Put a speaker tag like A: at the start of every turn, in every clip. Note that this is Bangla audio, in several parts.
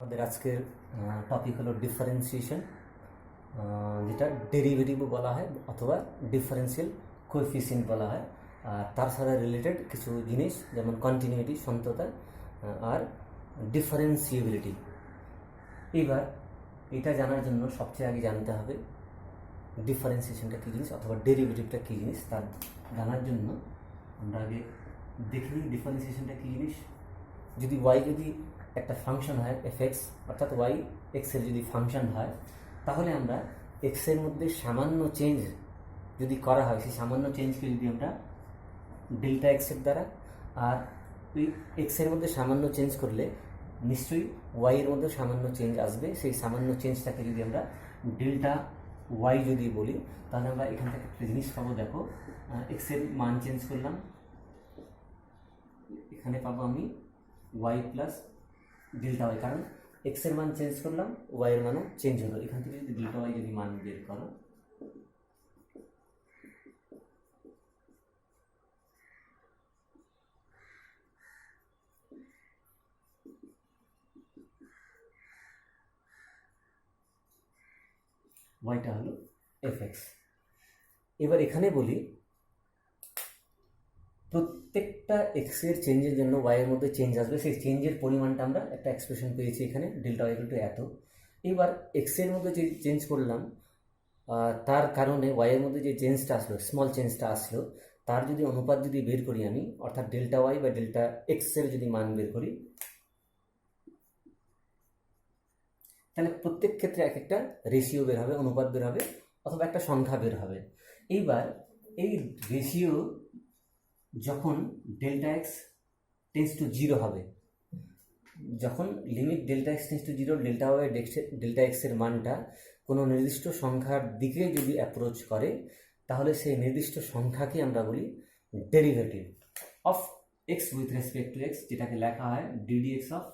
A: আমাদের আজকের টপিক হলো ডিফারেন্সিয়েশন, যেটা ডেরিভেটিভও বলা হয় অথবা ডিফারেন্সিয়াল কোএফিসিয়েন্ট বলা হয়। আর তার সাথে রিলেটেড কিছু জিনিস যেমন কন্টিনিউটি, সন্ততা, আর ডিফারেন্সিয়েবিলিটি। এবার এটা জানার জন্য সবচেয়ে আগে জানতে হবে ডিফারেন্সিয়েশনটা কী জিনিস অথবা ডেরিভেটিভটা কী জিনিস। তার জানার জন্য আমরা আগে দেখে নিই ডিফারেন্সিয়েশনটা কী জিনিস। যদি ওয়াই যদি একটা ফাংশন হয় এফ এক্স, অর্থাৎ ওয়াই এক্সের যদি ফাংশন হয়, তাহলে আমরা এক্সের মধ্যে সামান্য চেঞ্জ যদি করা হয়, সেই সামান্য চেঞ্জকে যদি আমরা ডেল্টা এক্সের দ্বারা, আর ওই এক্সের মধ্যে সামান্য চেঞ্জ করলে নিশ্চয়ই ওয়াইয়ের মধ্যে সামান্য চেঞ্জ আসবে। সেই সামান্য চেঞ্জটাকে যদি আমরা ডেল্টা ওয়াই যদি বলি, তাহলে আমরা এখান থেকে একটা জিনিস পাবো। দেখো, এক্সের মান চেঞ্জ করলাম, এখানে পাবো আমি ওয়াই প্লাস ডেল্টা ওয়াই, কারণ এক্সের মান চেঞ্জ করলাম, ওয়াইয়ের মানও চেঞ্জ হলো। এখান থেকে যদি ডেল্টা ওয়াই যদি মান বের করো, ওয়াইটা হলো এফ এক্স। এবার এখানে বলি প্রত্যেকটা এক্সের চেঞ্জের জন্য ওয়াইয়ের মধ্যে চেঞ্জ আসবে, সেই চেঞ্জের পরিমাণটা আমরা একটা এক্সপ্রেশন পেয়েছি এখানে, ডেল্টা ওয়াই ইকুয়াল টু এত। এবার এক্সের মধ্যে যে চেঞ্জ করলাম, তার কারণে ওয়াইয়ের মধ্যে যে চেঞ্জটা আসলো, স্মল চেঞ্জটা আসলো, তার যদি অনুপাত যদি বের করি আমি, অর্থাৎ ডেল্টা ওয়াই বা ডেল্টা এক্সের যদি মান বের করি, তাহলে প্রত্যেক ক্ষেত্রে এক একটা রেশিও বের হবে, অনুপাত বের হবে, অথবা একটা সংখ্যা বের হবে। এইবার এই রেশিও যখন delta x tends to zero হবে, যখন limit delta x tends to zero, delta y delta এক্সের মানটা কোনো নির্দিষ্ট সংখ্যার দিকে যদি অ্যাপ্রোচ করে, তাহলে সেই নির্দিষ্ট সংখ্যাকে আমরা বলি derivative of x with respect to x, যেটাকে লেখা হয় ডিডি এক্স অফ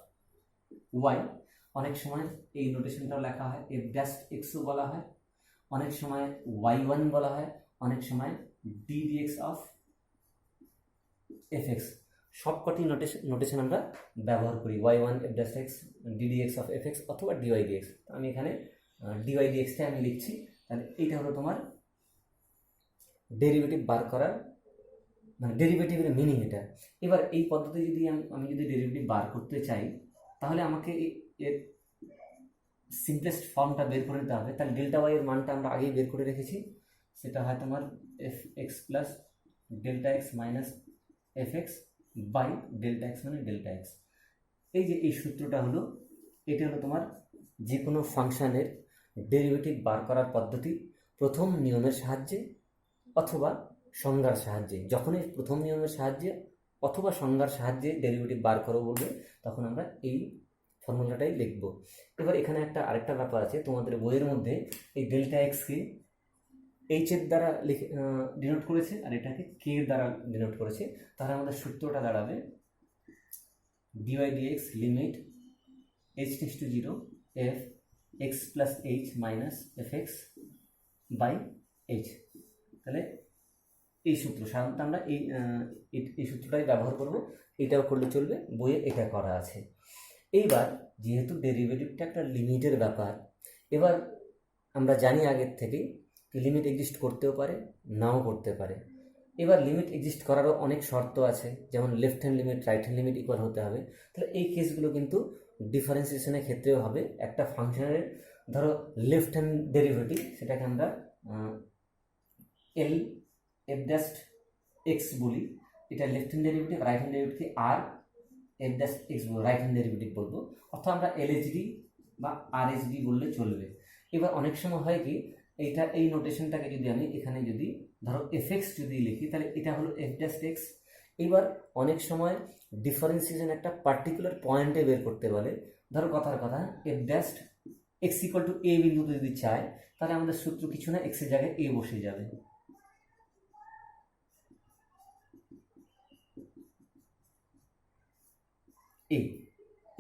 A: ওয়াই। অনেক সময় এই নোটেশনটাও লেখা হয় এফ ড্যাশ এক্সও বলা হয়, অনেক সময় ওয়াই ওয়ান বলা হয়, অনেক সময় d d x of f x. সবকটি নোটেশন আমরা ব্যবহার করি, y one f dash x, d d x of f x, অথবা ডিওয়াই ডি এক্স। আমি এখানে ডিওয়াই ডি এক্সটাই আমি লিখছি। তাহলে এইটা হলো তোমার ডেরিভেটিভ বার করার, মানে ডেরিভেটিভের মিনিং এটা। এবার এই পদ্ধতি যদি আমি যদি ডেরিভেটিভ বার করতে চাই, তাহলে আমাকে এর সিম্পলেস্ট ফর্মটা বের করে নিতে হবে। তাহলে ডেল্টা ওয়াই এর মানটা আমরা আগেই বের করে রেখেছি, সেটা হয় তোমার f x plus delta x minus F x by delta x মানে ডেল্টা এক্স। এই যে এই সূত্রটা হলো, এটা হলো তোমার যে কোনো ফাংশনের ডেরিভেটিভ বার করার পদ্ধতি। প্রথম নিয়মের সাহায্যে অথবা সংজ্ঞার সাহায্যে, যখনই প্রথম নিয়মের সাহায্যে অথবা সংজ্ঞার সাহায্যে ডেরিভেটিভ বার করো বলবে, তখন আমরা এই ফর্মুলাটাই লিখব। এবার এখানে আরেকটা ব্যাপার আছে, তোমাদের বইয়ের মধ্যে এই ডেল্টা এক্সকে এইচ এর দ্বারা ডিনোট করেছে, আর এটাকে কে এর দ্বারা ডিনোট করেছে। তাহলে আমাদের সূত্রটা দাঁড়াবে d y d x limit H tends to zero f x plus H minus F x by h. তাহলে এই সূত্র সাধারণত আমরা এই সূত্রটাই ব্যবহার করব, এটাও করলে চলবে, বইয়ে এটা করা আছে। এইবার যেহেতু ডেরিভেটিভটা একটা লিমিটের ব্যাপার, এবার আমরা জানি আগের থেকেই লিমিট এক্সিস্ট করতেও পারে, নাও করতে পারে। এবার লিমিট এক্সিস্ট করারও অনেক শর্ত আছে, যেমন left hand limit, right hand limit equal হতে হবে। তাহলে এই কেসগুলো কিন্তু ডিফারেন্সিয়েশনের ক্ষেত্রেও হবে। একটা ফাংশনের ধরো লেফট হ্যান্ড ডেরিভেটিভ, সেটাকে আমরা এল এফ ড্যাশ এক্স বলি, এটা left hand derivative, right hand derivative আর এফ ড্যাশ এক্স বলবো, রাইট হ্যান্ড ডেরিভেটিভ বলবো, অথবা আমরা এলএইচডি বা আরএইচডি বললে চলবে। এবার অনেক সময় হয় কি, এই নোটেশনটাকে যদি আমি এখানে যদি ধরো এফ এক্স যদি লিখি, তাহলে এটা হলো এফ ড্যাশ এক্স। এবার অনেক সময় ডিফারেন্সিয়েশন একটা পার্টিকুলার পয়েন্টে বের করতে বলে, ধরো কথার কথা f dash x equal to a বিন্দুতে যদি চায়, তাহলে আমাদের সূত্র কিছু না, এক্সের জায়গায় এ বসে যাবে।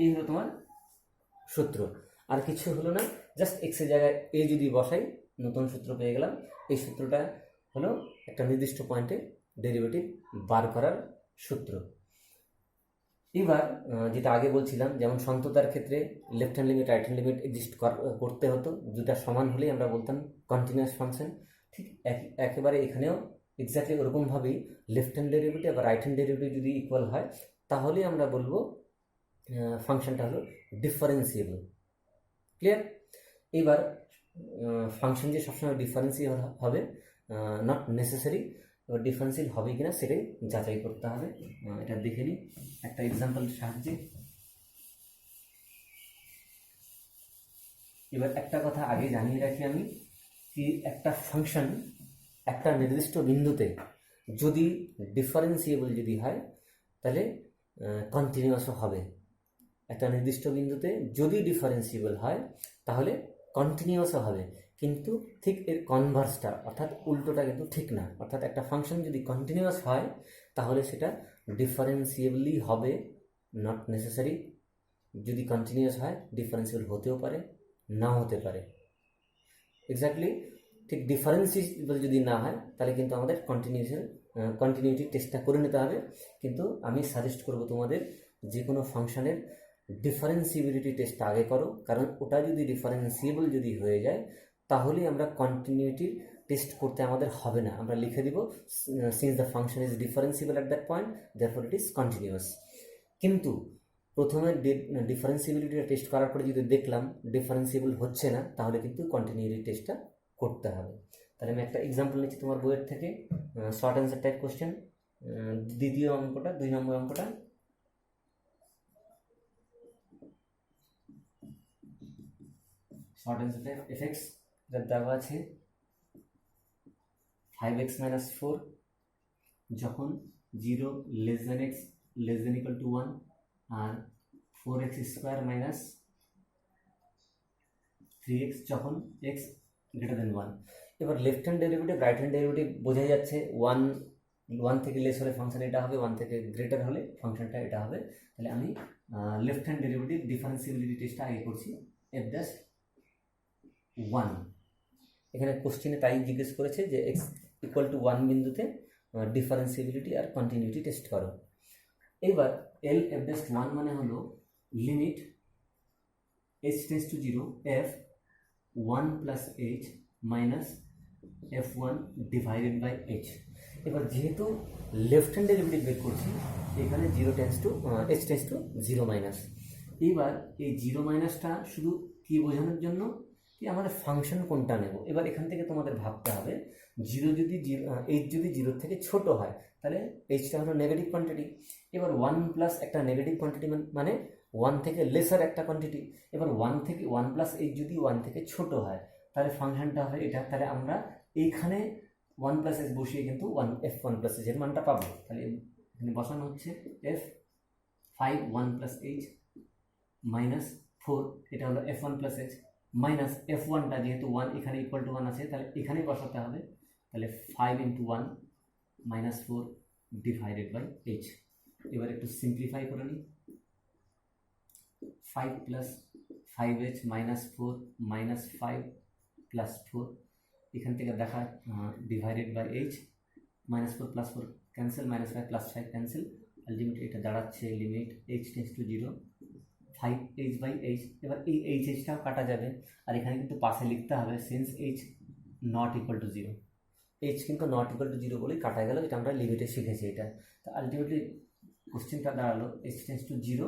A: এই হলো তোমার সূত্র, আর কিছু হলো না, জাস্ট এক্সের জায়গায় এ যদি বসাই, নতুন সূত্র পেয়ে গেলাম। এই সূত্রটা হলো একটা নির্দিষ্ট পয়েন্টে ডেরিভেটিভ বার করার সূত্র। এবার যেটা আগে বলছিলাম, যেমন সন্ততার ক্ষেত্রে left hand limit right hand limit exist করতে হতো, দুটা সমান হলেই আমরা বলতাম কন্টিনিউয়াস ফাংশন। ঠিক একেবারে এখানেও এক্স্যাক্টলি ওরকমভাবেই লেফট হ্যান্ড ডেরিভেটিভ বা রাইট হ্যান্ড ডেরিভেটিভ যদি ইকুয়াল হয় তাহলে আমরা বলবো ফাংশনটা হলো ডিফারেন্সিয়েবল। ক্লিয়ার? এবার ফাংশন যে সবসময় ডিফারেন্সিয়েবল হবে নট নেসেসারি, এবার ডিফারেন্সিয়েবল হবে কিনা সেটাই যাচাই করতে হবে। এটা দেখে নিই একটা এক্সাম্পলের সাহায্যে। এবার একটা কথা আগে জানিয়ে রাখি আমি, কি একটা ফাংশন একটা নির্দিষ্ট বিন্দুতে যদি ডিফারেন্সিয়েবল যদি হয় তাহলে কন্টিনিউয়াসও হবে। একটা নির্দিষ্ট বিন্দুতে যদি ডিফারেন্সিয়েবল হয় তাহলে কন্টিনিউয়াসও হবে, কিন্তু ঠিক এর কনভার্সটা অর্থাৎ উল্টোটা কিন্তু ঠিক না। অর্থাৎ একটা ফাংশন যদি কন্টিনিউয়াস হয় তাহলে সেটা ডিফারেন্সিয়েবলই হবে, নট নেসেসারি। যদি কন্টিনিউয়াস হয় ডিফারেন্সিয়েবল হতেও পারে, নাও হতে পারে। এক্স্যাক্টলি ঠিক ডিফারেন্সিয়েবল যদি না হয় তাহলে কিন্তু আমাদের কন্টিনিউটি টেস্টটা করে নিতে হবে। কিন্তু আমি সাজেস্ট করব তোমাদের যে কোনো ফাংশনের ডিফারেন্সিবিলিটি টেস্টটা আগে করো, কারণ ওটা যদি ডিফারেন্সিয়েবল যদি হয়ে যায় তাহলে আমরা কন্টিনিউটি টেস্ট করতে আমাদের হবে না। আমরা লিখে দিব since the function is differentiable at that point therefore it is continuous. কিন্তু প্রথমে ডিফারেন্সিবিলিটিটা টেস্ট করার পরে যদি দেখলাম ডিফারেন্সিয়েবল হচ্ছে না তাহলে কিন্তু কন্টিনিউটি টেস্টটা করতে হবে। তাহলে আমি একটা এক্সাম্পল নিচ্ছি তোমার বইয়ের থেকে, শর্ট অ্যান্সার টাইপ কোশ্চেন, দ্বিতীয় অঙ্কটা 2 নম্বর অঙ্কটা। শর্ট অ্যান্সার টাইপ এফএক্স যার দেওয়া আছে 5x - 4 যখন 0 less than x less than equal to 1 আর 4x² মাইনাস 3x যখন x গ্রেটার দেন 1। এবার left hand derivative right hand derivative বোঝাই যাচ্ছে, 1 থেকে লেস হলে ফাংশন এটা হবে, 1 থেকে গ্রেটার হলে ফাংশনটা এটা হবে। তাহলে আমি লেফট হ্যান্ড ডেরিভেটিভ ডিফারেন্সিবিলিটি টেস্টটা আগে করছি। f'1 এখানে কোশ্চেনে তাই জিজ্ঞেস করেছে যে x = 1 বিন্দুতে ডিফারেন্সিবিলিটি আর কন্টিনিউটি টেস্ট করো। এবার f'1 মানে হলো limit h tends to 0 f1 + h minus f1 divided by h। এবার যেহেতু লেফট হ্যান্ড ডেরিভেটিভ বের করছি এখানে h টেন্ডস টু 0 মাইনাস। এবার এই 0 মাইনাসটা শুধু কি বোঝানোর জন্য কি আমাদের ফাংশন কোনটা নেব। এবার এখান থেকে তোমাদের ভাবতে হবে h যদি 0 থেকে ছোট হয় তাহলে hটা হলো নেগেটিভ কোয়ান্টিটি। এবার 1 প্লাস একটা নেগেটিভ কোয়ান্টিটি মানে 1 থেকে লেসার একটা কোয়ান্টিটি। এবার 1 প্লাস h যদি 1 থেকে ছোট হয় তাহলে ফাংশনটা হবে এটা। তাহলে আমরা এইখানে 1 প্লাস h বসিয়ে কিন্তু f1 প্লাস h এর মানটা পাবো। তাহলে এখানে বসানো হচ্ছে f5 1 প্লাস h মাইনাস 4, এটা হলো f1 প্লাস h মাইনাস f1টা যেহেতু 1 এখানে ইকুয়াল টু 1 আছে তাহলে এখানেই বসাতে হবে। তাহলে 5 × 1 মাইনাস 4 ডিভাইডেড বাই h। এবার একটু সিম্পলিফাই করে নিই, 5 plus 5h minus 4 minus 5 plus 4, এখান থেকে দেখা divided by h, minus 4 plus 4 cancel, minus 5 plus 5 cancel, ultimately এটা দাঁড়াচ্ছে limit h tends to 0 5h by h। এবার এই hটাও কাটা যাবে আর এখানে কিন্তু পাশে লিখতে হবে since h not equal to 0, h কিন্তু নট ইকুয়াল টু 0 বলেই কাটা গেল। এটা আমরা লিমিটে শিখেছি এটা। তো আলটিমেটলি কোশ্চেনটা দাঁড়ালো h টেন্ডস টু 0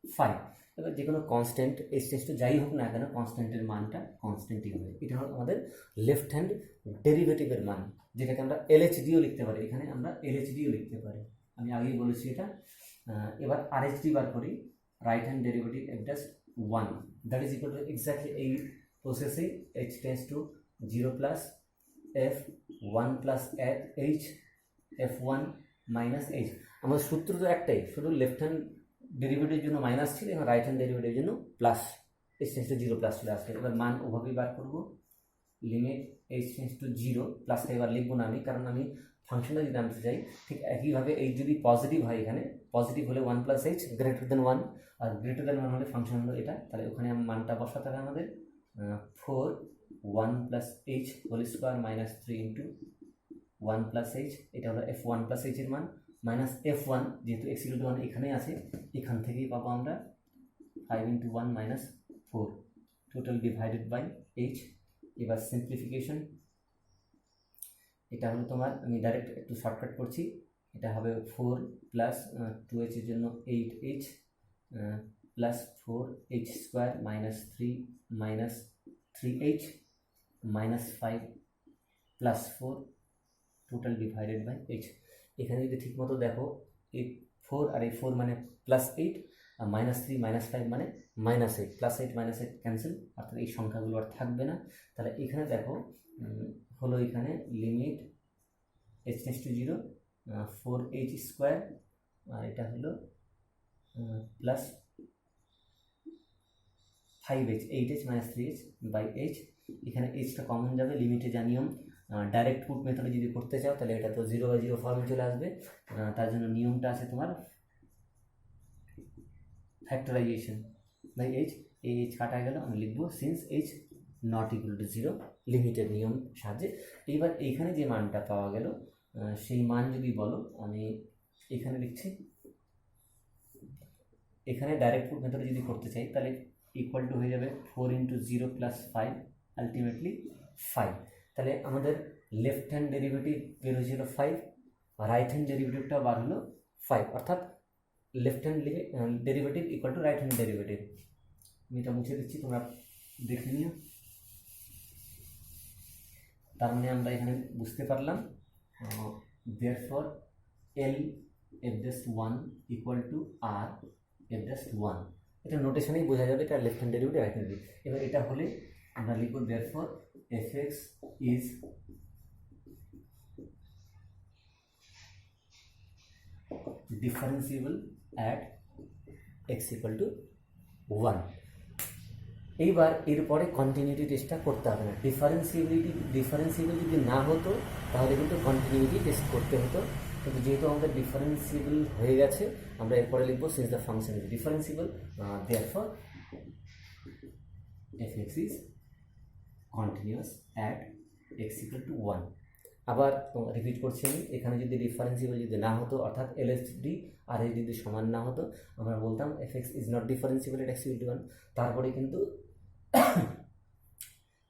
A: 5। এবার যে কোনো কনস্ট্যান্ট h টেন্ডস টু যাই হোক না কেন কনস্ট্যান্টের মানটা কনস্ট্যান্টই হবে। এটা হলো আমাদের লেফট হ্যান্ড ডেরিভেটিভের মান, যেটাকে আমরা LHDও লিখতে পারি। এখানে আমরা LHDও লিখতে পারি, আমি আগেই বলেছি এটা। এবার RHD বার করি, right hand derivative f'1 that is equal two exactly এই প্রসেসে h tends to 0 plus f1 plus h f1 minus h। আমাদের সূত্র তো একটাই, শুধু লেফট হ্যান্ড ডেরিভেটিভের জন্য মাইনাস ছিল এবং রাইট হ্যান্ড ডেরিভেটিভের জন্য plus, h tends to 0 plus চলে আসছে। এবার মান ওভাবেই বার করবো, লিমিট h টেন্ডস টু 0 প্লাসটা এবার লিখবো না আমি, কারণ আমি ফাংশনটা যদি আনতে চাই ঠিক একইভাবে h যদি পজিটিভ হয়, এখানে পজিটিভ হলে 1 প্লাস h গ্রেটার দেন 1 আর গ্রেটার দেন 1 হলে ফাংশন হলো এটা। তাহলে ওখানে মানটা বসাতে হবে আমাদের 4 1 plus h whole square minus 3 × 1 plus h, এটা হলো f1 প্লাস h এর মান। মাইনাস f1 যেহেতু x ইকুয়াল টু 1 এখানে আছে, এখান থেকেই পাবো আমরা 5 into 1 minus 4 total divided by h। এবার সিম্পলিফিকেশন, এটা হলো তোমার, আমি ডাইরেক্ট একটু শর্টকাট করছি, এটা হবে 4 প্লাস 2h এর জন্য 8h plus 4h square minus 3 minus 3h minus 5 plus 4 total divided by h। এখানে যদি ঠিক মতো দেখো, এই 4 আর এই 4 মানে প্লাস 8, আর মাইনাস 3 মাইনাস 5 মানে মাইনাস 8, প্লাস 8 মাইনাস 8 ক্যান্সেল, অর্থাৎ এই সংখ্যাগুলো আর থাকবে না। তাহলে এখানে দেখো হলো এখানে limit h tends to 0 4h square, আর এটা হলো plus 5h 8h minus 3h by h। এখানে hটা কমন যাবে, লিমিটে যা নিয়ম, ডাইরেক্ট পুট মেথডে যদি করতে চাও তাহলে এটা তো 0/0 ফর্মে চলে আসবে, তার জন্য নিয়মটা আছে তোমার ফ্যাক্টরাইজেশন বাই h। এই h কাটা গেল, আমি লিখবো since h not equal to 0 লিমিটের নিয়ম সাহায্যে। এইবার এইখানে যে মানটা পাওয়া গেল সেই মান যদি বলো, আমি এখানে লিখছি, এখানে ডাইরেক্ট পুট মেথডে যদি করতে চাই তাহলে ইকুয়াল টু হয়ে যাবে 4 ইন্টু 0 প্লাস 5 আলটিমেটলি 5। তাহলে আমাদের লেফট হ্যান্ড ডেরিভেটিভ বের হয়েছিল 5, রাইট হ্যান্ড ডেরিভেটিভটা বার হলো 5, অর্থাৎ left hand derivative equal to right hand derivative. আমি এটা মুছে দিচ্ছি, তোমরা দেখে নিও। তার মানে আমরা এখানে বুঝতে পারলাম therefore L f dash 1 equal to R f dash 1, এটা নোটেশনেই বোঝা যাবে এটা left hand derivative right hand derivative. এবার এটা হলে আমরা লিখব therefore fx is differentiable at x equal to 1। এইবার এরপরে কন্টিনিউটি টেস্টটা করতে হবে না, ডিফারেন্সিয়েবল যদি না হতো তাহলে কিন্তু কন্টিনিউটি টেস্ট করতে হতো, কিন্তু যেহেতু আমাদের ডিফারেন্সিয়েবল হয়ে গেছে আমরা এরপরে লিখবো since the function is differentiable therefore fx is continuous at x equal to 1। আবার রিপিট করছি আমি, এখানে যদি ডিফারেন্সিয়েবল যদি না হতো অর্থাৎ এলএসডি আর এস যদি সমান না হতো আমরা বলতাম fx is not differentiable at x equal to 1, তারপরে কিন্তু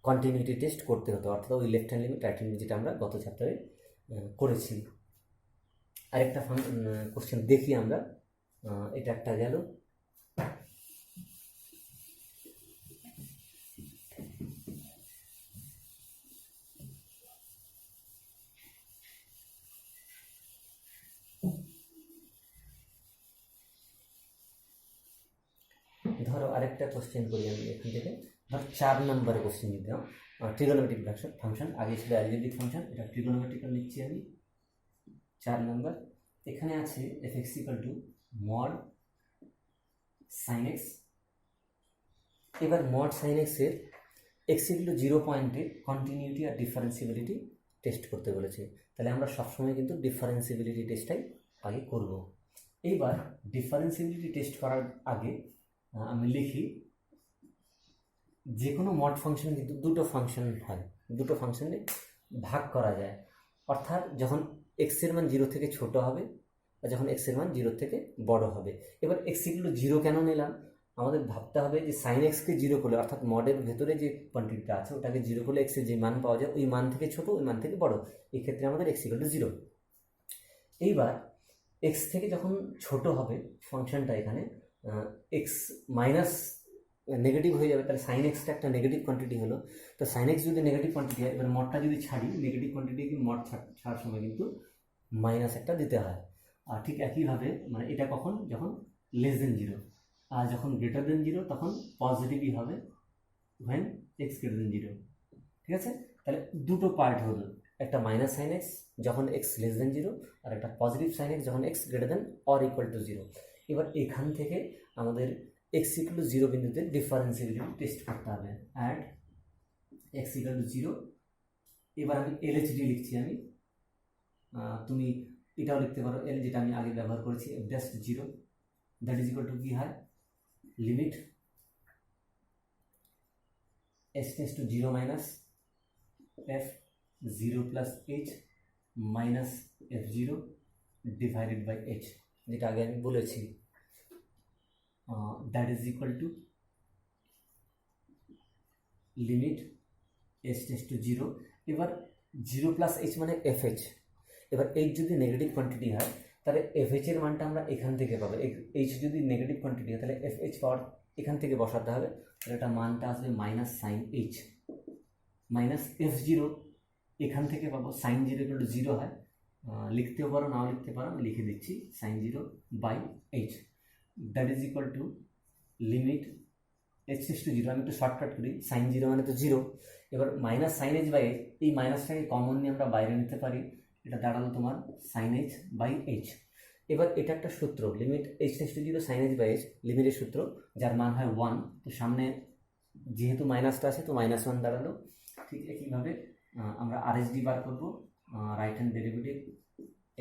A: কন্টিনিউটি টেস্ট করতে হতো, অর্থাৎ ওই left hand limit right hand limit যেটা আমরা গত চ্যাপ্টারে করেছি। আরেকটা কোশ্চেন দেখি আমরা, এটা একটা গেল। ধরো আরেকটা কোশ্চেন করি আমি এখান থেকে, ধর 4 নম্বরে কোশ্চেন দিতাম ট্রিগোনোমেট্রিক ফাংশন, আগে ছিল অ্যালজেব্রিক ফাংশন, এটা ট্রিগোনোমেট্রিক্যাল নিচ্ছি আমি। 4 নম্বর এখানে আছে fx equal to mod sin x। এবার mod sin x এর x equal to 0 পয়েন্টে কন্টিনিউটি আর ডিফারেন্সিবিলিটি টেস্ট করতে বলেছে, তাহলে আমরা সবসময় কিন্তু ডিফারেন্সিবিলিটি টেস্টটাই আগে করব। এইবার ডিফারেন্সিবিলিটি টেস্ট করার আগে আমি লিখি যে কোনো মড ফাংশন কিন্তু দুটো ফাংশন হয়, দুটো ফাংশনে ভাগ করা যায়, অর্থাৎ যখন x এর মান 0 থেকে ছোট হবে আর যখন x এর মান 0 থেকে বড় হবে। এবার x ইকুয়াল টু 0 কেন নিলাম, আমাদের ভাবতে হবে যে সাইন এক্সকে 0 করলে অর্থাৎ মডের ভেতরে যে কোয়ান্টিটিটা আছে ওটাকে 0 করলে x এর যে মান পাওয়া যায় ওই মান থেকে ছোট ওই মান থেকে বড়, এই ক্ষেত্রে আমাদের x ইকুয়াল টু 0। এইবার x থেকে যখন ছোট হবে ফাংশনটা এখানে x মাইনাস নেগেটিভ হয়ে যাবে, তাহলে সাইন এক্সটা একটা নেগেটিভ কোয়ান্টিটি হলো, তো সাইন এক্স যদি নেগেটিভ কোয়ান্টিটি হয় এবার মডটা যদি ছাড়ি নেগেটিভ কোয়ান্টিটিকে মড ছাড়ার সময় কিন্তু মাইনাস একটা দিতে হয়। আর ঠিক একইভাবে মানে এটা কখন, যখন লেস দেন 0, আর যখন গ্রেটার দেন 0 তখন পজিটিভই হবে when x গ্রেটার দেন 0। ঠিক আছে, তাহলে দুটো পার্ট হলো, একটা মাইনাস সাইন এক্স যখন x লেস দেন 0 আর একটা পজিটিভ সাইন এক্স যখন x greater than or equal to 0। এবার এখান থেকে আমাদের x ইকুয়াল টু 0 বিন্দুতে ডিফারেন্সিবিলিটি টেস্ট করতে হবে, অ্যাড x ইকুয়াল টু 0। এবার আমি এলএইচডি লিখছি আমি, তুমি এটাও লিখতে পারো এল, যেটা আমি আগে ব্যবহার করেছি f dash 0 that is equal to কি হয়, limit s tends to 0 minus f 0 plus h minus f 0 divided by h, যেটা আগে আমি বলেছি, that is equal to limit H tends to zero. এবার জিরো প্লাস এইচ মানে এফ এইচ। এবার এইচ যদি নেগেটিভ কোয়ান্টিটি হয় তাহলে এফ এইচের মানটা আমরা এখান থেকে পাবো। এইচ যদি নেগেটিভ কোয়ান্টিটি হয় তাহলে এফ এইচ পাওয়ার এখান থেকে বসাতে হবে, তাহলে এটা মানটা আসবে minus sine h minus f zero, এখান থেকে পাবো sine zero equal to zero হয়, লিখতেও পারো নাও লিখতে পারো, আমি লিখে দিচ্ছি sine zero by h, that is equal to limit H tends to zero. আমি একটু শর্টকাট করি, সাইন জিরো মানে তো জিরো, এবার minus sine h by h, এই মাইনাসটাকে কমন নিয়ে আমরা বাইরে নিতে পারি, এটা দাঁড়ালো তোমার সাইন এইচ বাই এইচ। এবার এটা একটা সূত্র, limit H tends to zero sine h by h, লিমিটের সূত্র, যার মান হয় 1, তো সামনে যেহেতু মাইনাসটা আছে তো মাইনাস 1 দাঁড়ালো। ঠিক একইভাবে আমরা আরএসডি বার করবো, রাইট হ্যান্ড ডেরিভেটিভ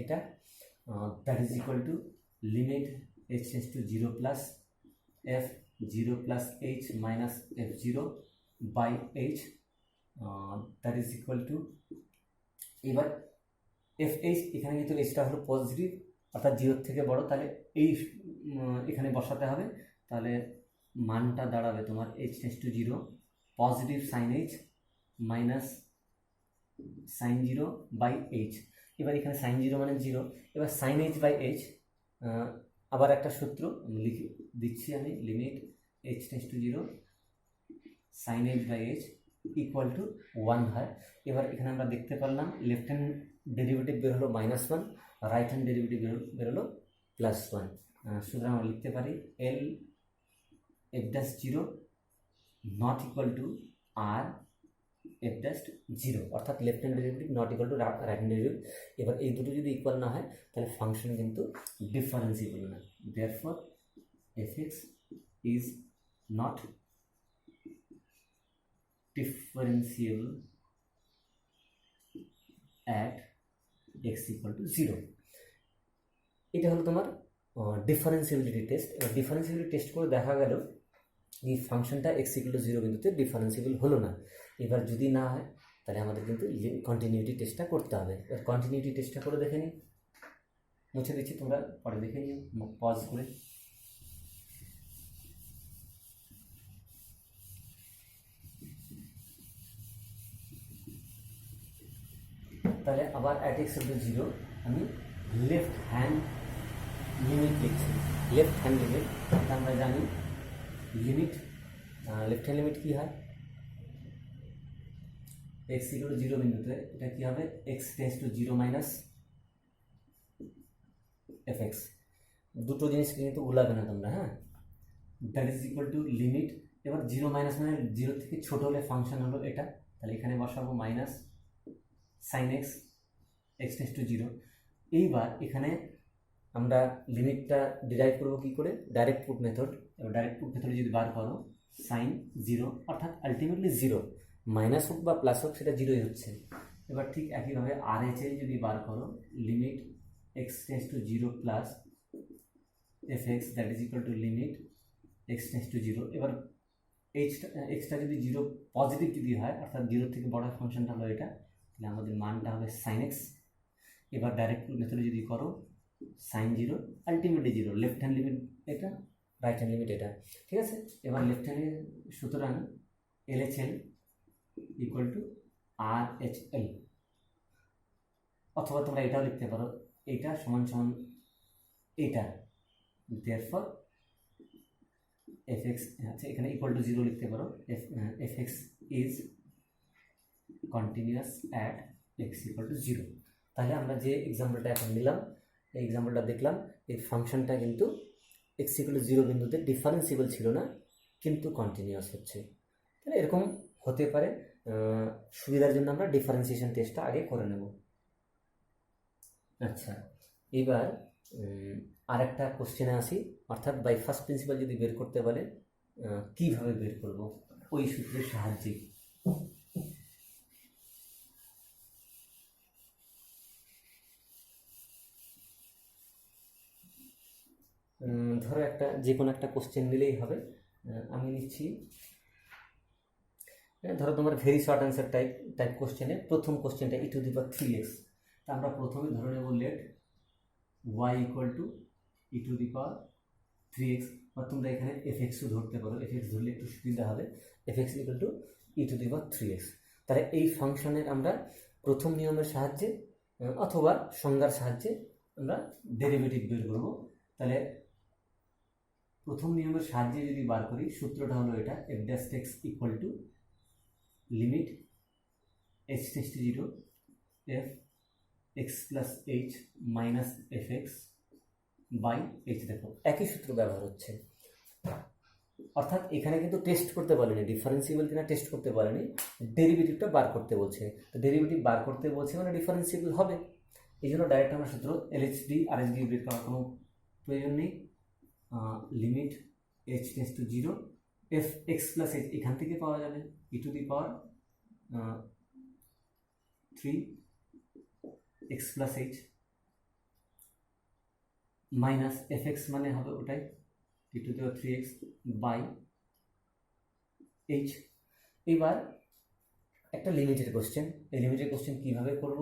A: এটা, that is equal to limit H tends to zero plus f zero plus H minus f zero by h, that is equal to, এবার এফ এইচ, এখানে কিন্তু এইচটা হলো পজিটিভ অর্থাৎ জিরোর থেকে বড়, তাহলে এই এখানে বসাতে হবে, তাহলে মানটা দাঁড়াবে তোমার h tends to zero positive sine h minus sine zero by h. এবার এখানে সাইন জিরো মানে জিরো, এবার সাইন এইচ বাই এইচ, আবার একটা সূত্র লিখে দিচ্ছি আমি, limit H tends to zero sine h by h equal to 1 হয়। এবার এখানে আমরা দেখতে পারলাম লেফট হ্যান্ড ডেরিভেটিভ বের হলো -1, রাইট হ্যান্ড ডেরিভেটিভ বের হলো +1, সুতরাং আমরা লিখতে পারি L f dash zero not equal to R f dash zero, অর্থাৎ left hand derivative not equal to right hand derivative. এবার এই দুটো যদি ইকুয়াল না হয় তাহলে ফাংশন কিন্তু ডিফারেন্সিয়েবল না, therefore F x is not differentiable at x equal to 0। এটা হলো তোমার ডিফারেন্সিবিলিটি টেস্ট। এবার ডিফারেন্সিবিলিটি টেস্ট করে দেখা গেল এই ফাংশনটা x equal to 0 বিন্দুতে ডিফারেন্সিবল হলো না। এবার যদি না হয় তাহলে আমাদের কিন্তু কন্টিনিউটি টেস্টটা করতে হবে। এবার কন্টিনিউটি টেস্টটা করে দেখে নিই, মুছে দিচ্ছি, তোমরা পরে দেখে নিও পজ করে। তাহলে আবার অ্যাট এক্স ইকুয়াল টু 0 আমি লেফট হ্যান্ড লিমিট লিখছি। লেফট হ্যান্ড লিমিট আমরা জানি, লিমিট লেফট হ্যান্ড লিমিট কী হয়, এক্স ইকুয়াল টু 0 বিন্দুতে এটা কী হবে, x tends to 0 minus F x. দুটো জিনিস কিন্তু ভুলাবে না তোমরা, হ্যাঁ, that is equal to limit, এবার 0 মাইনাস মানে 0 থেকে ছোটো হলে ফাংশন হলো এটা, তাহলে এখানে বসাবো minus sine x x tends to 0। এইবার এখানে আমরা লিমিটটা ডিরাইভ করবো কী করে, ডাইরেক্ট পুট মেথড। এবার ডাইরেক্ট পুট মেথডে যদি বার করো সাইন 0 অর্থাৎ আলটিমেটলি 0, মাইনাস হোক বা প্লাস হোক সেটা 0ই হচ্ছে। এবার ঠিক একইভাবে আর এইচ এল যদি বার করো limit x tends to 0 plus F x that is equal to limit x tends to 0। এবার এক্সটা যদি 0 পজিটিভ যদি হয় অর্থাৎ 0 থেকে বড় ফাংশনটা হলো এটা, তাহলে আমাদের মানটা হবে সাইন এক্স। এবার ডাইরেক্ট মেথডে যদি করো sine 0 ultimately 0, left hand limit এটা, রাইট হ্যান্ড লিমিট এটা, ঠিক আছে। এবার লেফট হ্যান্ডে সুতরাং L H L equal to R H L, অথবা তোমরা এটাও লিখতে পারো, এইটা সমান সমান এইটা, দেয়ারফর এফ এক্স, আচ্ছা এখানে ইকুয়াল টু 0 লিখতে পারো, F x is continuous at x equal to 0। তাহলে আমরা যে এক্সাম্পলটা এখন নিলাম, এই এক্সাম্পলটা দেখলাম, এই ফাংশনটা কিন্তু এক্স ইকুয়াল টু 0 বিন্দুতে ডিফারেন্সিবল ছিল না কিন্তু কন্টিনিউয়াস হচ্ছে। তাহলে এরকম হতে পারে, সুবিধার জন্য আমরা ডিফারেন্সিয়েশন টেস্টটা আগে করে নেব। আচ্ছা, এবার আরেকটা কোশ্চেনে আসি, অর্থাৎ বাই ফার্স্ট প্রিন্সিপাল যদি বের করতে বলে কীভাবে বের করব, ওই সূত্রের সাহায্যে। ধরো একটা যে কোনো একটা কোশ্চেন নিলেই হবে, আমি নিচ্ছি, ধরো তোমার ভেরি শর্ট অ্যান্সার টাইপ কোশ্চেনে প্রথম কোশ্চেনটা e two the power 3x। তা আমরা প্রথমে ধরে নেব let Y equal to e to the power 3x, বা তোমরা এখানে এফএক্সও ধরতে পারো, এফএক্স ধরলে একটু সুবিধা হবে, FX equal to e to the power 3x। তাহলে এই ফাংশনের আমরা প্রথম নিয়মের সাহায্যে অথবা সংজ্ঞার সাহায্যে আমরা ডেরিভেটিভ বের করব। তাহলে প্রথম নিয়মের সাহায্যে যদি বার করি, সূত্রটা হলো এটা, F dash x equal to limit H tends to 0 F x plus H minus F x by H. দেখো একই সূত্র ব্যবহার হচ্ছে, অর্থাৎ এখানে কিন্তু টেস্ট করতে বলেনি ডিফারেন্সিবল কিনা, টেস্ট করতে বলেনি, ডেরিভেটিভটা বার করতে বলছে। তো ডেরিভেটিভ বার করতে বলছে মানে ডিফারেন্সিবল হবে, এই জন্য ডাইরেক্ট আমরা সূত্র এলএইচডি আরএইচডি বের করার কোনো প্রয়োজন নেই। Limit H tends to 0 F x plus h এখান থেকে পাওয়া যাবে e to the power 3 x plus H minus F x মানে হবে ওটাই e to the power 3x by h. এবার একটা লিমিটেড কোশ্চেন, এই লিমিটেড কোশ্চেন কীভাবে করব,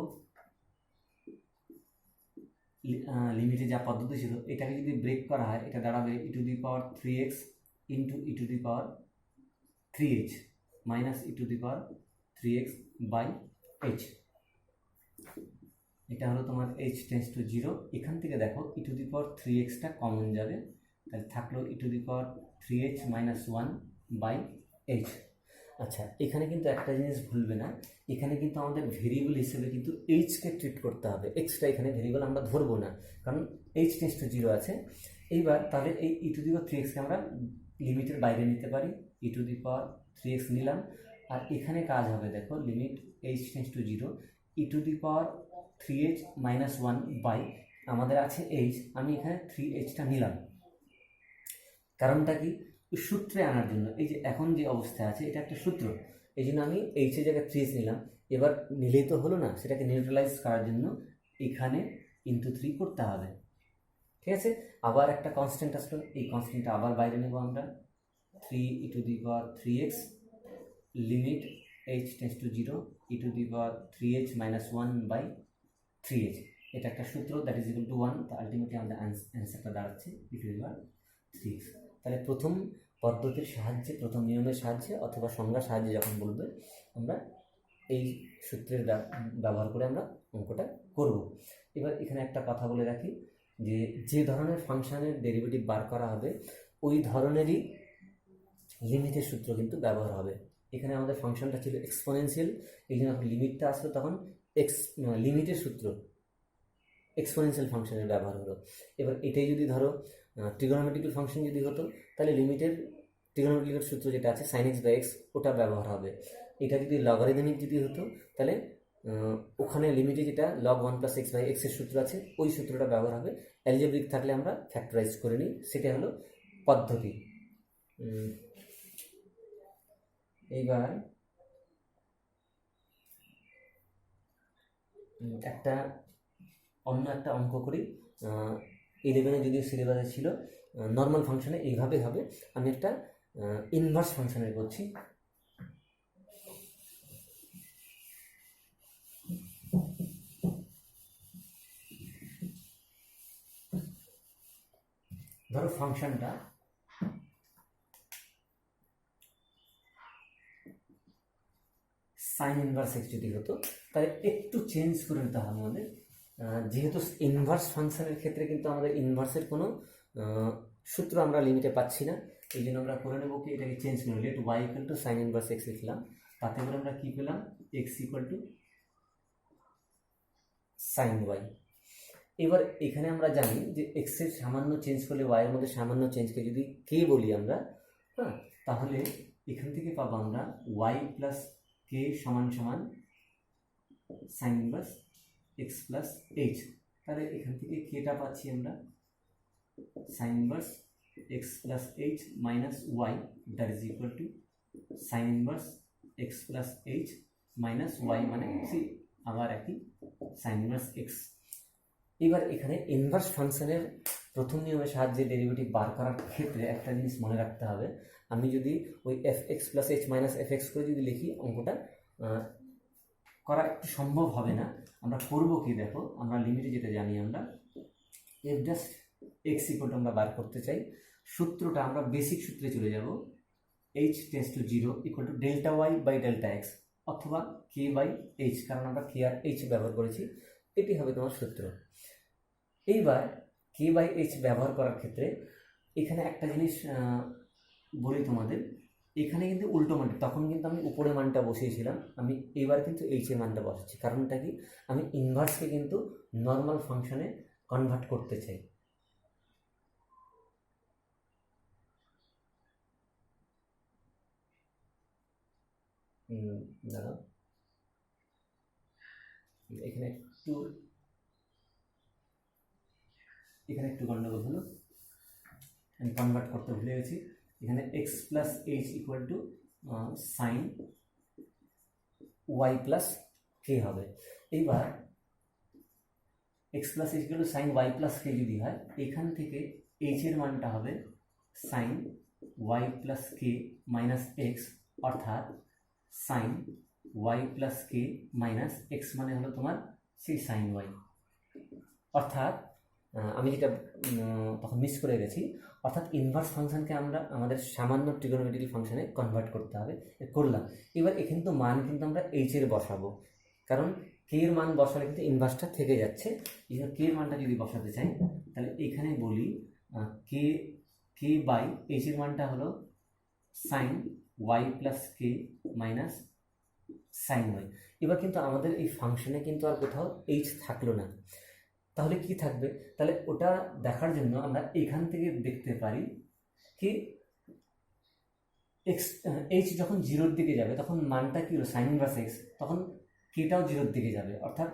A: লিমিটে যা পদ্ধতি ছিল এটাকে যদি ব্রেক করা হয় এটা দাঁড়াবে e to the power 3x into e to the power 3h minus e to the power 3x by h। এটা হলো তোমার h টেন্ডস টু 0, এখান থেকে দেখো ই টু দি পাওয়ার 3xটা কমন যাবে, তাহলে থাকলো e to the power 3h minus 1 by h। আচ্ছা, এখানে কিন্তু একটা জিনিস ভুলবে না, এখানে কিন্তু আমাদের ভেরিয়েবল হিসেবে কিন্তু এইচকে ট্রিট করতে হবে, এক্সটা এখানে ভেরিয়েবল আমরা ধরবো না, কারণ এইচ টেন্ডস টু 0 আছে। এইবার তাহলে এই ই টু দি পাওয়ার 3xকে আমরা লিমিটের বাইরে নিতে পারি, ই টু দি পাওয়ার 3x নিলাম, আর এখানে কাজ হবে দেখো limit H tends to 0 e to the power 3h minus 1 by আমাদের আছে এইচ, আমি এখানে 3hটা নিলাম, কারণটা কি, সূত্রে আনার জন্য। এই যে এখন যে অবস্থায় আছে এটা একটা সূত্র, এই জন্য আমি এইচের জায়গায় 3h নিলাম। এবার নিলেই তো হলো না, সেটাকে নিউট্রালাইজ করার জন্য এখানে ইন্টু 3 করতে হবে, ঠিক আছে। আবার একটা কনস্ট্যান্ট আসলো, এই কনস্ট্যান্টটা আবার বাইরে নেব আমরা, 3 e to the power 3x limit h tends to 0 e to the power 3h minus 1 by 3h। এটা একটা সূত্র, দ্যাট ইজ ইকুয়াল টু 1, তো আলটিমেটলি আমাদের অ্যান্সারটা দাঁড়াচ্ছে ই টু দি পাওয়ার 3x। তাহলে প্রথম পদ্ধতির সাহায্যে, প্রথম নিয়মের সাহায্যে অথবা সংজ্ঞার সাহায্যে যখন বলবে আমরা এই সূত্রের ব্যবহার করে আমরা অঙ্কটা করব। এবার এখানে একটা কথা বলে রাখি, যে ধরনের ফাংশনের ডেরিভেটিভ বার করা হবে ওই ধরনেরই লিমিটের সূত্র কিন্তু ব্যবহার হবে। এখানে আমাদের ফাংশনটা ছিল এক্সপোনেনশিয়াল, এই জন্য লিমিটটা আসলো তখন লিমিটের সূত্র এক্সপোনেনশিয়াল ফাংশনের ব্যবহার হলো। এবার এটাই যদি ধরো ট্রিগোনোমেট্রিক্যাল ফাংশন যদি হতো, তাহলে লিমিটের ট্রিগোনোমেট্রিক্যাল সূত্র যেটা আছে sin x বাই x ওটা ব্যবহার হবে। এটা যদি লগারিদমিক যদি হতো, তাহলে ওখানে লিমিটে যেটা log 1 প্লাস এক্স বাই এক্সের সূত্র আছে ওই সূত্রটা ব্যবহার হবে। অ্যালজেব্রিক থাকলে আমরা ফ্যাক্টরাইজ করে নিই, সেটা হলো পদ্ধতি। এইবার অন্য একটা অঙ্ক করি, 11-এ যদিও সিলেবাসে ছিল, নর্মাল ফাংশনে এইভাবে হবে। আমি একটা ইনভার্স ফাংশনের করছি। ধরো ফাংশনটা সাইন ইনভার্স এক্স যদি হতো, তাহলে একটু চেঞ্জ করে নিতে হবে আমাদের, যেহেতু ইনভার্স ফাংশনের ক্ষেত্রে কিন্তু আমাদের ইনভার্সের কোনো সূত্র আমরা লিমিটে পাচ্ছি না, এই জন্য আমরা করে নেবো কি, এটাকে চেঞ্জ করে let Y equal to sine inverse X লিখলাম, তাতে করে আমরা কী পেলাম, X equal to sine Y. এবার এখানে আমরা জানি যে এক্সের সামান্য চেঞ্জ করলে ওয়াইয়ের মধ্যে সামান্য চেঞ্জকে যদি কে বলি আমরা, হ্যাঁ, তাহলে এখান থেকে পাবো আমরা ওয়াই প্লাস কে সমান সমান sine inverse X plus H. তাহলে এখান থেকে কেটা পাচ্ছি আমরা sine inverse X plus H minus Y, that is equal to sine inverse X plus H minus Y, মানে সি আবার একই সাইন ইনভার্স এক্স। এবার এখানে ইনভার্স ফাংশনের প্রথম নিয়মের সাহায্যে ডেরিভেটিভ বার করার ক্ষেত্রে একটা জিনিস মনে রাখতে হবে, আমি যদি ওই F x plus H minus F x করে যদি লিখি, অঙ্কটা করা একটু সম্ভব হবে না। আমরা করবো কি, দেখো আমরা লিমিটে যেটা জানি, আমরা F dash x equal two আমরা বার করতে চাই, সূত্রটা আমরা বেসিক সূত্রে চলে যাব, H tends to zero equal to delta Y by delta X অথবা কে বাই এইচ, কারণ আমরা কে আর এইচ ব্যবহার করেছি, এটি হবে তোমার সূত্র। এইবার কে বাই এইচ ব্যবহার করার ক্ষেত্রে এখানে একটা জিনিস বলি তোমাদের, এখানে কিন্তু উল্টো মানটা, তখন কিন্তু আমি উপরে মানটা বসিয়েছিলাম, আমি এবার কিন্তু এইচের মানটা বসাচ্ছি, কারণটা কি, আমি ইনভার্সকে কিন্তু নর্মাল ফাংশনে কনভার্ট করতে চাই। দাঁড়াও, এখানে একটু গন্ডগোল হলো, আমি কনভার্ট করতে ভুলে গেছি। এখানে x plus h equal to sine y plus k হবে। এইবার x plus h equal to sine y plus k যদি হয়, এখান থেকে এইচ এর মানটা হবে sine y plus k minus x, অর্থাৎ sine y plus k minus x মানে হলো তোমার সেই সাইন ওয়াই। অর্থাৎ আমি যেটা তখন মিস করে গেছি, অর্থাৎ ইনভার্স ফাংশনকে আমরা আমাদের সামান্য ট্রিগোনোমেট্রিক ফাংশনে কনভার্ট করতে হবে, করলাম। এবার এখানে তো মান কিন্তু আমরা এইচ এর বসাবো, কারণ কে এর মান বসালে কিন্তু ইনভার্সটা থেকে যাচ্ছে। এখানে কে এর মানটা যদি বসাতে চাই, তাহলে এখানে বলি কে কে বাই এইচ এর মানটা হলো sign y plus k minus sine Y. এবার কিন্তু আমাদের এই ফাংশনে কিন্তু আর কোথাও এইচ থাকলো না, তাহলে কি থাকবে? তাহলে ওটা দেখার জন্য আমরা এখান থেকে দেখতে পারি কি, এক্স এইচ যখন জিরোর দিকে যাবে তখন মানটা কি হলো সাইন ইনভার্স এক্স, তখন কেটাও জিরোর দিকে যাবে, অর্থাৎ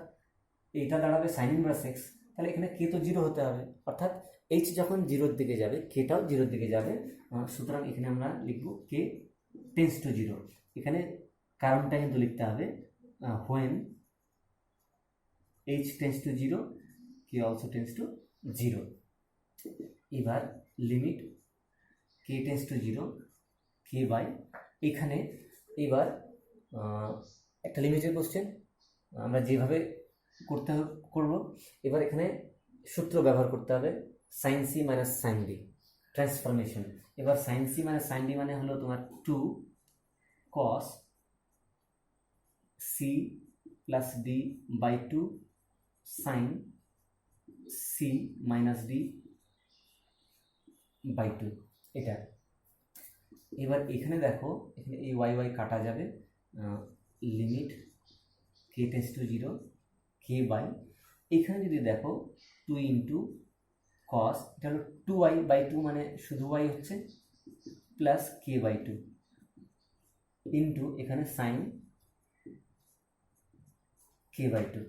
A: এইটা দাঁড়াবে সাইন ইনভার্স এক্স, তাহলে এখানে কে তো জিরো হতে হবে, অর্থাৎ এইচ যখন জিরোর দিকে যাবে কেটাও জিরোর দিকে যাবে। সুতরাং এখানে আমরা লিখব কে টেন্স টু জিরো, এখানে কারণটা কিন্তু লিখতে হবে when h tends to zero k also tends to zero. এবার limit K tends to zero K by, এখানে এবার একটা লিমিটের কোশ্চেন আমরা যেভাবে করব, এবার এখানে সূত্র ব্যবহার করতে হবে sine c minus sine d transformation. এবার sine c minus sine d মানে হলো তোমার 2 cos c plus d by 2 sine c minus d by 2, এটা। এবার এখানে দেখো, এখানে এই ওয়াই ওয়াই কাটা যাবে, limit K tends to zero K by, এখানে যদি দেখো 2 ইন্টু কস, এটা হলো 2y বাই 2 মানে শুধু y হচ্ছে, প্লাস কে বাই 2 ইন্টু এখানে sine K by 2,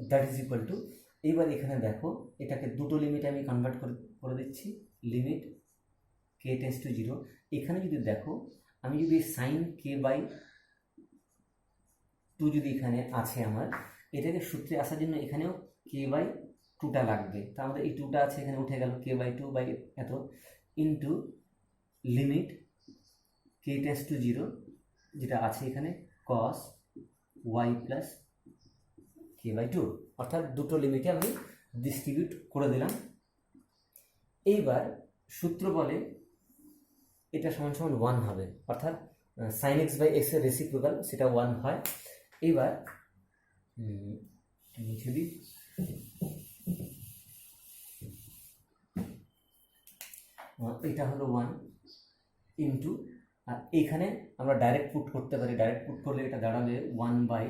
A: that is equal to, এইবার এখানে দেখো এটাকে দুটো লিমিটে আমি কনভার্ট করে দিচ্ছি, limit K tends to zero, এখানে যদি দেখো আমি যদি সাইন কে বাই 2 যদি এখানে আছে আমার, এটাকে সূত্রে আসার জন্য এখানেও কে বাই 2টা লাগবে, তা আমাদের এই 2টা আছে এখানে উঠে গেল, কে বাই 2 বাই এত into limit K tends to zero যেটা আছে এখানে cos Y plus K by 2, অর্থাৎ দুটো লিমিটে আমি ডিস্ট্রিবিউট করে দিলাম। এইবার সূত্র বলে এটা সমান সমান 1 হবে, অর্থাৎ সাইন এক্স বাই এক্স এর রেসিপ্রোকাল সেটা 1 হয়। এইবার লিখে দিই, এটা হলো 1 ইন্টু, আর এইখানে আমরা ডাইরেক্ট পুট করতে পারি, ডাইরেক্ট পুট করলে এটা দাঁড়াবে 1 by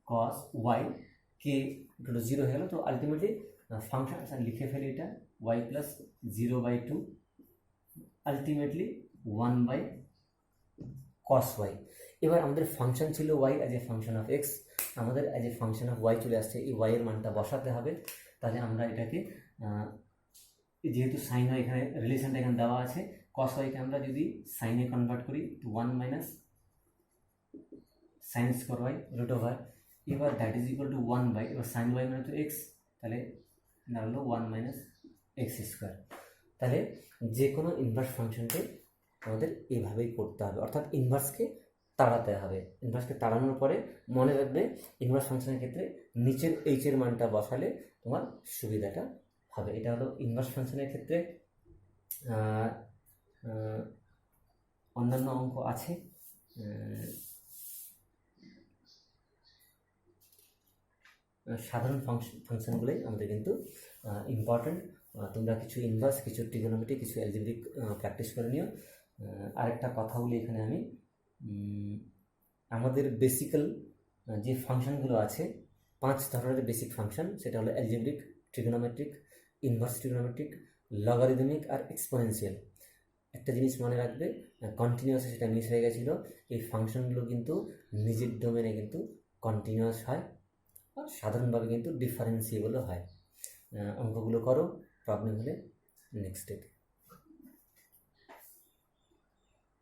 A: cos y, k equal to 0 হয়ে গেল। তো আলটিমেটলি ফাংশন লিখে ফেলি, এটা y plus 0 by 2 ultimately 1 by cos y. এবার আমাদের ফাংশন ছিল y as a function of x, আমাদের as a function of y চলে আসছে, এই ওয়াইয়ের মানটা বসাতে হবে। তাহলে আমরা এটাকে যেহেতু সাইন ওয়াই এখানে রিলেশনটা এখানে দেওয়া আছে, কস ওয়াইকে আমরা যদি সাইনে কনভার্ট করি তো 1 minus sine square y root over, এবার that is equal to 1 by, এবার সাইন ওয়াই মানে তো এক্স, তাহলে দাঁড়ালো 1 মাইনাস এক্স স্কোয়ার। তাহলে যে কোনো ইনভার্স ফাংশনকে আমাদের এইভাবেই করতে হবে, অর্থাৎ ইনভার্সকে তাড়াতে হবে। ইনভার্সকে তাড়ানোর পরে মনে রাখবে ইনভার্স ফাংশনের ক্ষেত্রে নিচের এইচের মানটা বসালে তোমার সুবিধাটা হবে। এটা হলো ইনভার্স ফাংশনের ক্ষেত্রে। আহ, আহ, অন্যান্য অঙ্ক আছে, সাধারণ ফাংশনগুলোই আমাদের কিন্তু ইম্পর্ট্যান্ট। তোমরা কিছু ইনভার্স, কিছু ট্রিগোনোমেট্রি, কিছু অ্যালজেব্রিক প্র্যাকটিস করে নিও। আরেকটা কথা বলি এখানে আমি, আমাদের বেসিক্যাল যে ফাংশনগুলো আছে 5 ধরনের বেসিক ফাংশন, সেটা হলো algebraic, trigonometric, inverse trigonometric, logarithmic আর এক্সপোনেনশিয়াল। একটা জিনিস মনে রাখবে, কন্টিনিউয়াসে সেটা মিস হয়ে গেছিলো, এই ফাংশনগুলো কিন্তু নিজের ডোমেনে কিন্তু কন্টিনিউয়াস হয় আর সাধারণভাবে কিন্তু ডিফারেন্সিয়েবলও হয়। অঙ্কগুলো করো, প্রবলেম হলে নেক্সট স্টেপ।